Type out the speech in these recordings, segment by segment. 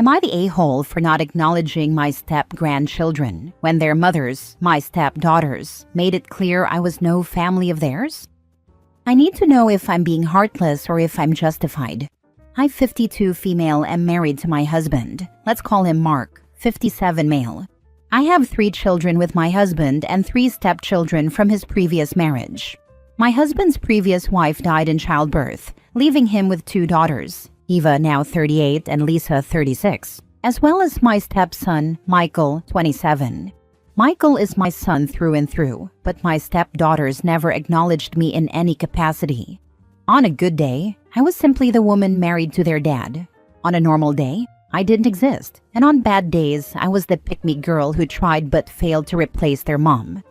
Am I the a-hole for not acknowledging my step-grandchildren when their mothers, my stepdaughters, made it clear I was no family of theirs? I need to know if I'm being heartless or if I'm justified. I'm 52 female and married to my husband. Let's call him Mark, 57 male. I have 3 children with my husband and 3 stepchildren from his previous marriage. My husband's previous wife died in childbirth, leaving him with 2 daughters, Eva, now 38, and Lisa, 36, as well as my stepson, Michael, 27. Michael is my son through and through, but my stepdaughters never acknowledged me in any capacity. On a good day, I was simply the woman married to their dad. On a normal day, I didn't exist, and on bad days, I was the pick-me girl who tried but failed to replace their mom.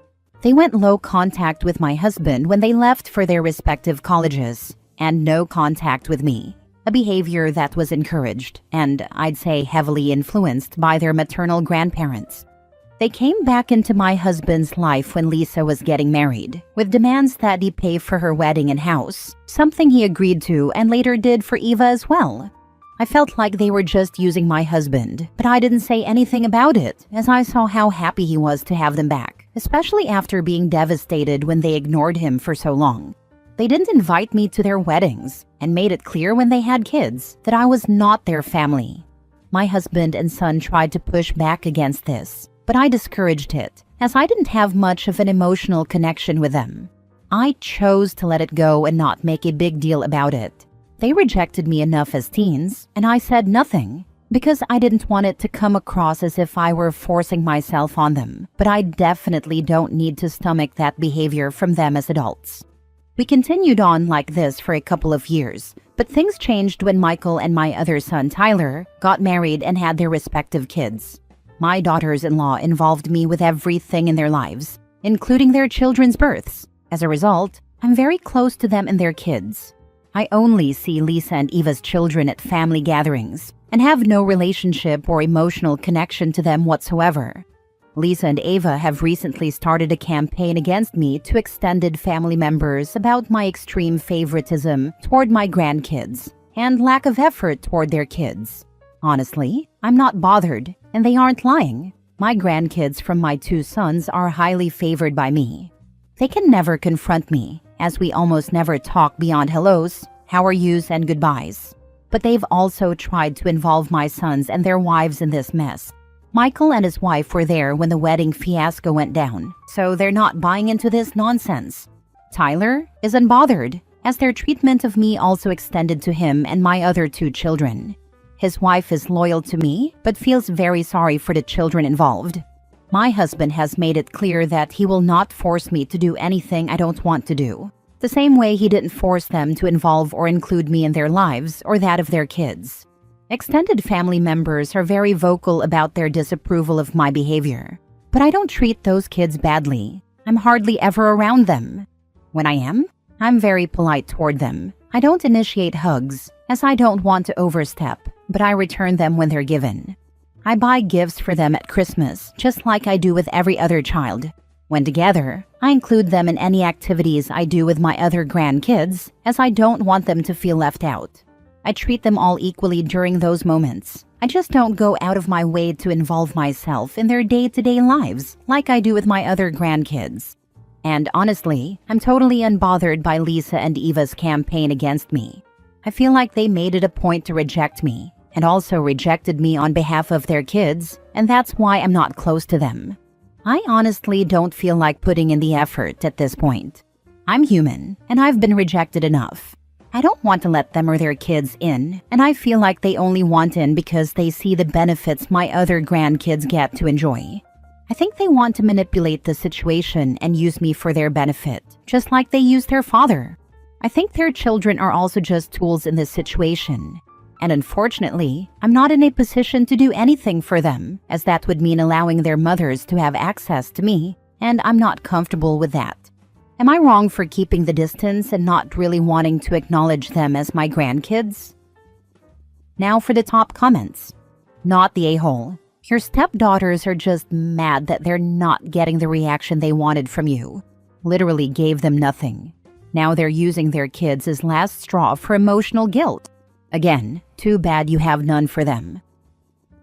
They went low contact with my husband when they left for their respective colleges, and no contact with me, a behavior that was encouraged, and I'd say heavily influenced by their maternal grandparents. They came back into my husband's life when Lisa was getting married, with demands that he pay for her wedding and house, something he agreed to and later did for Eva as well. I felt like they were just using my husband, but I didn't say anything about it, as I saw how happy he was to have them back, especially after being devastated when they ignored him for so long. They didn't invite me to their weddings, and made it clear when they had kids that I was not their family. My husband and son tried to push back against this, but I discouraged it, as I didn't have much of an emotional connection with them. I chose to let it go and not make a big deal about it. They rejected me enough as teens, and I said nothing, because I didn't want it to come across as if I were forcing myself on them, but I definitely don't need to stomach that behavior from them as adults. We continued on like this for a couple of years, but things changed when Michael and my other son Tyler got married and had their respective kids. My daughters-in-law involved me with everything in their lives, including their children's births. As a result, I'm very close to them and their kids. I only see Lisa and Eva's children at family gatherings and have no relationship or emotional connection to them whatsoever. Lisa and Eva have recently started a campaign against me to extended family members about my extreme favoritism toward my grandkids and lack of effort toward their kids. Honestly, I'm not bothered, and they aren't lying. My grandkids from my 2 sons are highly favored by me. They can never confront me, as we almost never talk beyond hellos, how are yous, and goodbyes. But they've also tried to involve my sons and their wives in this mess. Michael and his wife were there when the wedding fiasco went down, so they're not buying into this nonsense. Tyler is unbothered, as their treatment of me also extended to him and my other 2 children. His wife is loyal to me, but feels very sorry for the children involved. My husband has made it clear that he will not force me to do anything I don't want to do, the same way he didn't force them to involve or include me in their lives or that of their kids. Extended family members are very vocal about their disapproval of my behavior, but I don't treat those kids badly. I'm hardly ever around them. When I am, I'm very polite toward them. I don't initiate hugs, as I don't want to overstep, but I return them when they're given. I buy gifts for them at Christmas, just like I do with every other child. When together, I include them in any activities I do with my other grandkids, as I don't want them to feel left out. I treat them all equally during those moments. I just don't go out of my way to involve myself in their day-to-day lives, like I do with my other grandkids. And honestly, I'm totally unbothered by Lisa and Eva's campaign against me. I feel like they made it a point to reject me, and also rejected me on behalf of their kids, and that's why I'm not close to them. I honestly don't feel like putting in the effort at this point. I'm human, and I've been rejected enough. I don't want to let them or their kids in, and I feel like they only want in because they see the benefits my other grandkids get to enjoy. I think they want to manipulate the situation and use me for their benefit, just like they used their father. I think their children are also just tools in this situation. And unfortunately, I'm not in a position to do anything for them, as that would mean allowing their mothers to have access to me, and I'm not comfortable with that. Am I wrong for keeping the distance and not really wanting to acknowledge them as my grandkids? Now for the top comments. Not the a-hole. Your stepdaughters are just mad that they're not getting the reaction they wanted from you. Literally gave them nothing. Now they're using their kids as last straw for emotional guilt. Again, too bad you have none for them.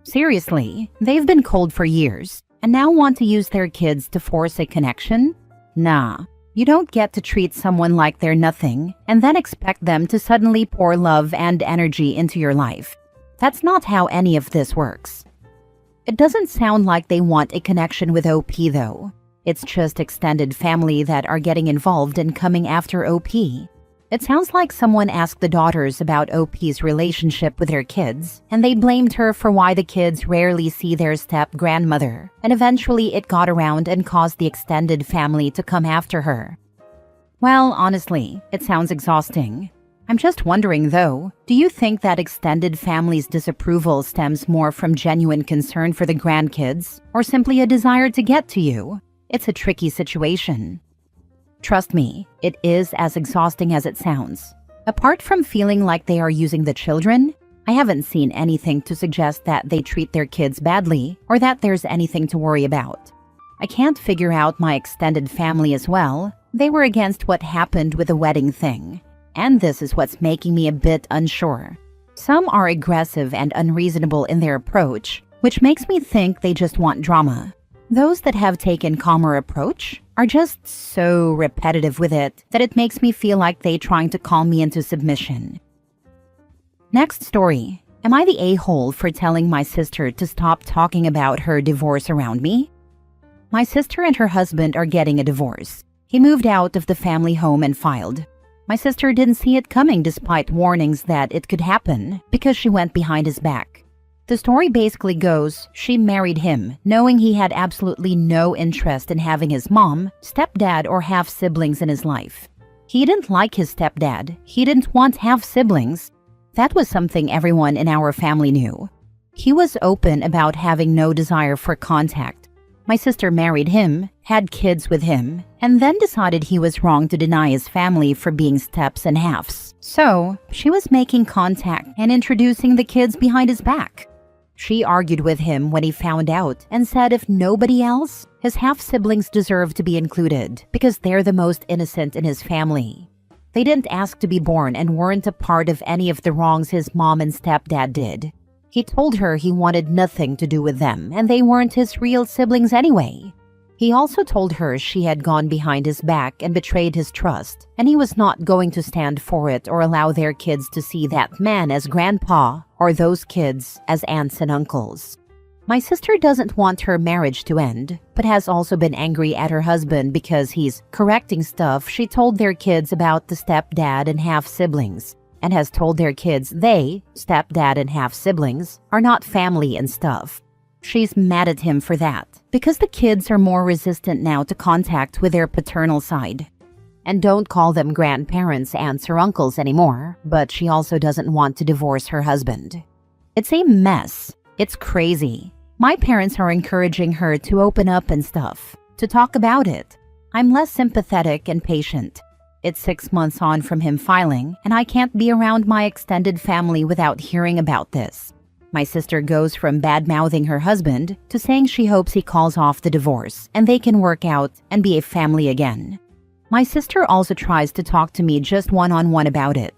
Seriously, they've been cold for years and now want to use their kids to force a connection? Nah, you don't get to treat someone like they're nothing and then expect them to suddenly pour love and energy into your life. That's not how any of this works. It doesn't sound like they want a connection with OP though. It's just extended family that are getting involved and coming after OP. It sounds like someone asked the daughters about OP's relationship with her kids, and they blamed her for why the kids rarely see their step-grandmother, and eventually it got around and caused the extended family to come after her. Well, honestly, it sounds exhausting. I'm just wondering though, do you think that extended family's disapproval stems more from genuine concern for the grandkids, or simply a desire to get to you? It's a tricky situation. Trust me, it is as exhausting as it sounds. Apart from feeling like they are using the children, I haven't seen anything to suggest that they treat their kids badly or that there's anything to worry about. I can't figure out my extended family as well. They were against what happened with the wedding thing. And this is what's making me a bit unsure. Some are aggressive and unreasonable in their approach, which makes me think they just want drama. Those that have taken calmer approach are just so repetitive with it that it makes me feel like they're trying to calm me into submission. Next story. Am I the a-hole for telling my sister to stop talking about her divorce around me? My sister and her husband are getting a divorce. He moved out of the family home and filed. My sister didn't see it coming despite warnings that it could happen because she went behind his back. The story basically goes, she married him, knowing he had absolutely no interest in having his mom, stepdad, or half-siblings in his life. He didn't like his stepdad. He didn't want half-siblings. That was something everyone in our family knew. He was open about having no desire for contact. My sister married him, had kids with him, and then decided he was wrong to deny his family for being steps and halves. So, she was making contact and introducing the kids behind his back. She argued with him when he found out and said if nobody else, his half-siblings deserve to be included because they're the most innocent in his family. They didn't ask to be born and weren't a part of any of the wrongs his mom and stepdad did. He told her he wanted nothing to do with them and they weren't his real siblings anyway. He also told her she had gone behind his back and betrayed his trust, and he was not going to stand for it or allow their kids to see that man as grandpa or those kids as aunts and uncles. My sister doesn't want her marriage to end, but has also been angry at her husband because he's correcting stuff she told their kids about the stepdad and half-siblings, and has told their kids they, stepdad and half-siblings, are not family and stuff. She's mad at him for that, because the kids are more resistant now to contact with their paternal side. And don't call them grandparents, aunts, or uncles anymore, but she also doesn't want to divorce her husband. It's a mess. It's crazy. My parents are encouraging her to open up and stuff, to talk about it. I'm less sympathetic and patient. It's 6 months on from him filing, and I can't be around my extended family without hearing about this. My sister goes from bad-mouthing her husband to saying she hopes he calls off the divorce and they can work out and be a family again. My sister also tries to talk to me just one-on-one about it.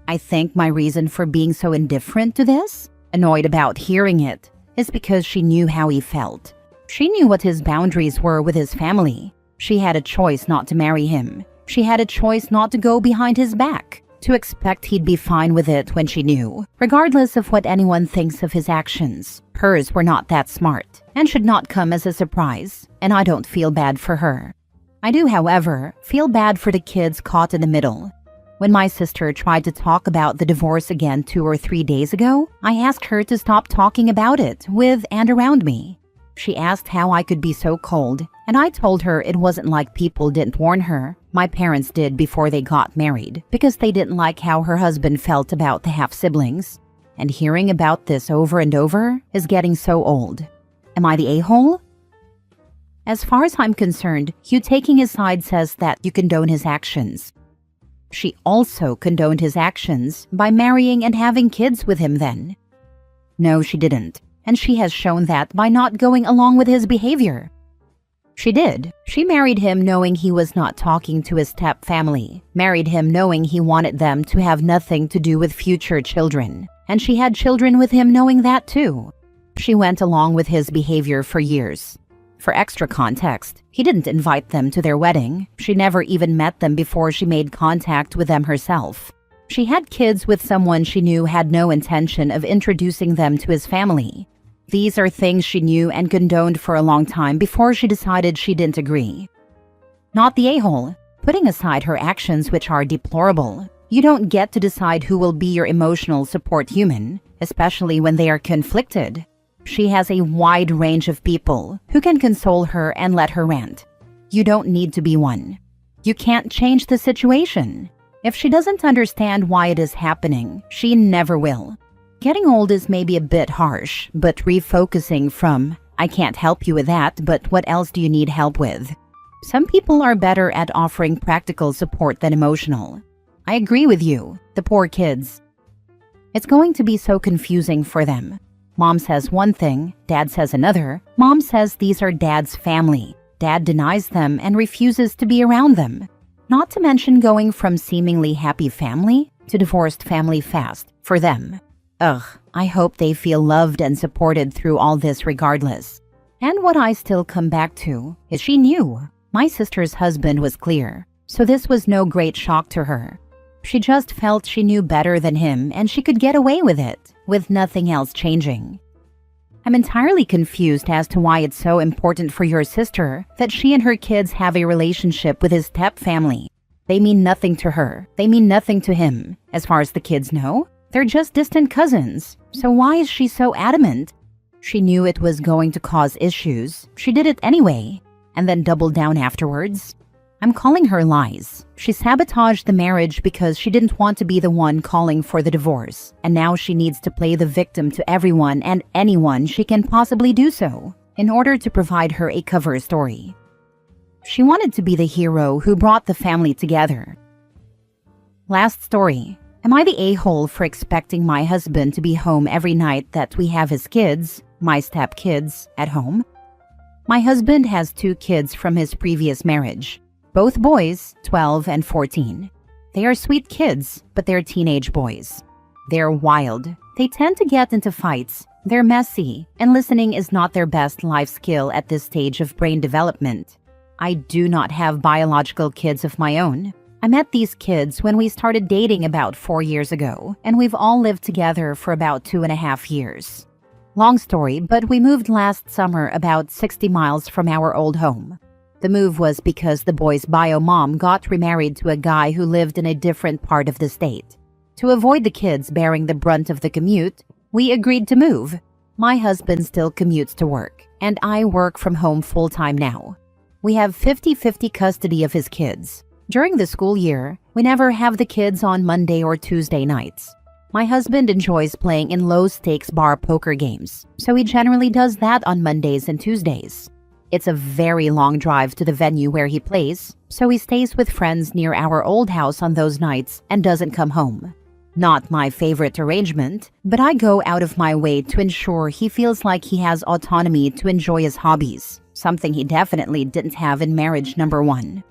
I think my reason for being so indifferent to this, annoyed about hearing it, is because she knew how he felt. She knew what his boundaries were with his family. She had a choice not to marry him. She had a choice not to go behind his back. To expect he'd be fine with it when she knew, regardless of what anyone thinks of his actions. Hers were not that smart, and should not come as a surprise, and I don't feel bad for her. I do, however, feel bad for the kids caught in the middle. When my sister tried to talk about the divorce again 2 or 3 days ago, I asked her to stop talking about it with and around me. She asked how I could be so cold, and I told her it wasn't like people didn't warn her. My parents did before they got married, because they didn't like how her husband felt about the half-siblings. And hearing about this over and over is getting so old. Am I the a-hole? As far as I'm concerned, you taking his side says that you condone his actions. She also condoned his actions by marrying and having kids with him then. No, she didn't. And she has shown that by not going along with his behavior. She did. She married him knowing he was not talking to his step family, married him knowing he wanted them to have nothing to do with future children, and she had children with him knowing that too. She went along with his behavior for years. For extra context, he didn't invite them to their wedding. She never even met them before she made contact with them herself. She had kids with someone she knew had no intention of introducing them to his family. These are things she knew and condoned for a long time before she decided she didn't agree. Not the a-hole. Putting aside her actions, which are deplorable, you don't get to decide who will be your emotional support human, especially when they are conflicted. She has a wide range of people who can console her and let her rant. You don't need to be one. You can't change the situation. If she doesn't understand why it is happening, she never will. Getting old is maybe a bit harsh, but refocusing from, I can't help you with that, but what else do you need help with? Some people are better at offering practical support than emotional. I agree with you, the poor kids. It's going to be so confusing for them. Mom says one thing, Dad says another. Mom says these are Dad's family. Dad denies them and refuses to be around them. Not to mention going from seemingly happy family to divorced family fast for them. Ugh, I hope they feel loved and supported through all this regardless. And what I still come back to is she knew. My sister's husband was clear, so this was no great shock to her. She just felt she knew better than him and she could get away with it, with nothing else changing. I'm entirely confused as to why it's so important for your sister that she and her kids have a relationship with his step family. They mean nothing to her. They mean nothing to him. As far as the kids know, they're just distant cousins. So why is she so adamant? She knew it was going to cause issues. She did it anyway, and then doubled down afterwards. I'm calling her lies. She sabotaged the marriage because she didn't want to be the one calling for the divorce, and now she needs to play the victim to everyone and anyone she can possibly do so, in order to provide her a cover story. She wanted to be the hero who brought the family together. Last story. Am I the a-hole for expecting my husband to be home every night that we have his kids, my step-kids, at home? My husband has 2 kids from his previous marriage. Both boys, 12 and 14. They are sweet kids, but they're teenage boys. They're wild. They tend to get into fights. They're messy, and listening is not their best life skill at this stage of brain development. I do not have biological kids of my own. I met these kids when we started dating about 4 years ago, and we've all lived together for about 2.5 years. Long story, but we moved last summer about 60 miles from our old home. The move was because the boy's bio mom got remarried to a guy who lived in a different part of the state. To avoid the kids bearing the brunt of the commute, we agreed to move. My husband still commutes to work, and I work from home full-time now. We have 50-50 custody of his kids. During the school year, we never have the kids on Monday or Tuesday nights. My husband enjoys playing in low-stakes bar poker games, so he generally does that on Mondays and Tuesdays. It's a very long drive to the venue where he plays, so he stays with friends near our old house on those nights and doesn't come home. Not my favorite arrangement, but I go out of my way to ensure he feels like he has autonomy to enjoy his hobbies, something he definitely didn't have in marriage number 1.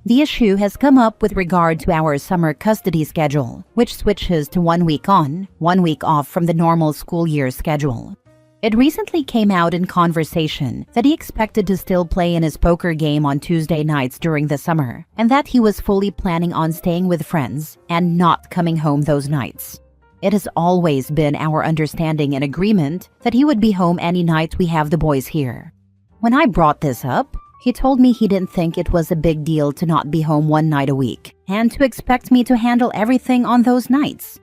The issue has come up with regard to our summer custody schedule, which switches to 1 week on, 1 week off from the normal school year schedule. It recently came out in conversation that he expected to still play in his poker game on Tuesday nights during the summer, and that he was fully planning on staying with friends and not coming home those nights. It has always been our understanding and agreement that he would be home any night we have the boys here. When I brought this up, he told me he didn't think it was a big deal to not be home 1 night a week, and to expect me to handle everything on those nights.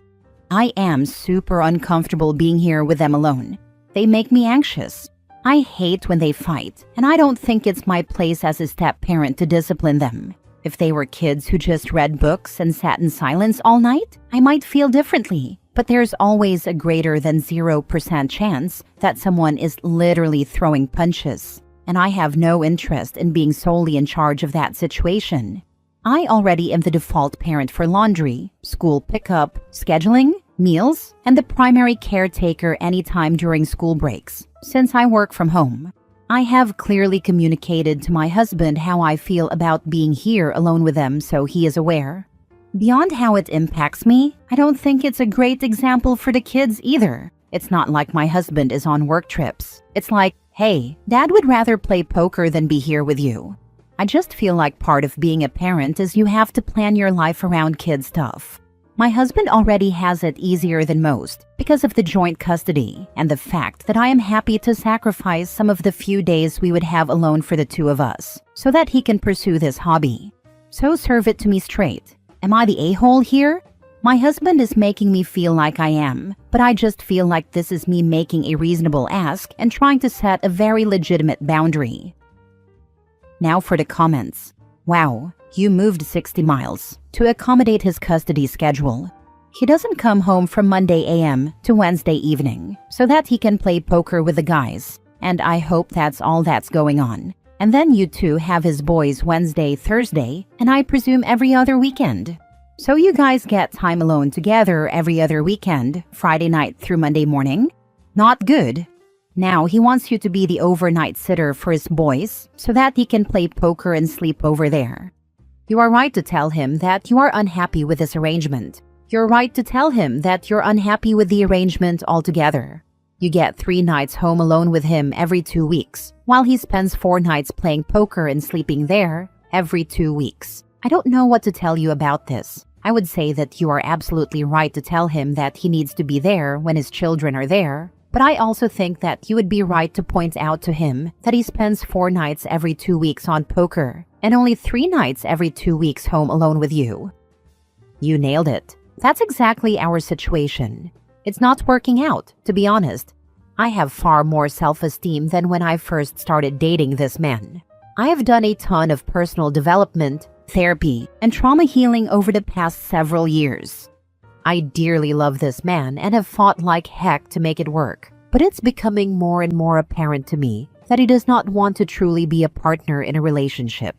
I am super uncomfortable being here with them alone. They make me anxious. I hate when they fight, and I don't think it's my place as a step-parent to discipline them. If they were kids who just read books and sat in silence all night, I might feel differently. But there's always a greater than 0% chance that someone is literally throwing punches, and I have no interest in being solely in charge of that situation. I already am the default parent for laundry, school pickup, scheduling, meals, and the primary caretaker anytime during school breaks, since I work from home. I have clearly communicated to my husband how I feel about being here alone with them, so he is aware. Beyond how it impacts me, I don't think it's a great example for the kids either. It's not like my husband is on work trips. It's like, hey, Dad would rather play poker than be here with you. I just feel like part of being a parent is you have to plan your life around kid stuff. My husband already has it easier than most because of the joint custody and the fact that I am happy to sacrifice some of the few days we would have alone for the two of us so that he can pursue this hobby. So serve it to me straight. Am I the a-hole here? My husband is making me feel like I am, but I just feel like this is me making a reasonable ask and trying to set a very legitimate boundary. Now for the comments. Wow, you moved 60 miles to accommodate his custody schedule. He doesn't come home from Monday a.m. to Wednesday evening so that he can play poker with the guys, and I hope that's all that's going on. And then you two have his boys Wednesday, Thursday, and I presume every other weekend. So you guys get time alone together every other weekend, Friday night through Monday morning? Not good. Now he wants you to be the overnight sitter for his boys so that he can play poker and sleep over there. You are right to tell him that you are unhappy with this arrangement. You're right to tell him that you're unhappy with the arrangement altogether. You get 3 nights home alone with him every 2 weeks, while he spends 4 nights playing poker and sleeping there every 2 weeks. I don't know what to tell you about this. I would say that you are absolutely right to tell him that he needs to be there when his children are there. But I also think that you would be right to point out to him that he spends 4 nights every 2 weeks on poker and only 3 nights every 2 weeks home alone with you. You nailed it. That's exactly our situation. It's not working out, to be honest. I have far more self-esteem than when I first started dating this man. I have done a ton of personal development, therapy, and trauma healing over the past several years. I dearly love this man and have fought like heck to make it work, but it's becoming more and more apparent to me that he does not want to truly be a partner in a relationship.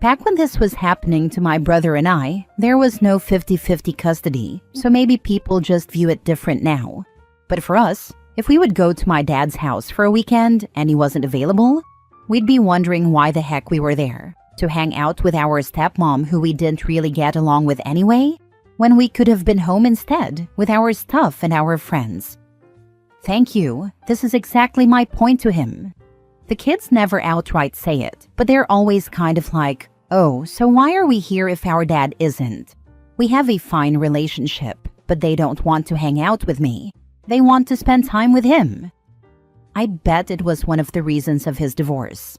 Back when this was happening to my brother and I, there was no 50-50 custody, so maybe people just view it different now. But for us, if we would go to my dad's house for a weekend and he wasn't available, we'd be wondering why the heck we were there. To hang out with our stepmom who we didn't really get along with anyway? When we could have been home instead with our stuff and our friends. Thank you. This is exactly my point to him. The kids never outright say it, but they're always kind of like, oh, so why are we here if our dad isn't? We have a fine relationship, but they don't want to hang out with me. They want to spend time with him. I bet it was one of the reasons of his divorce.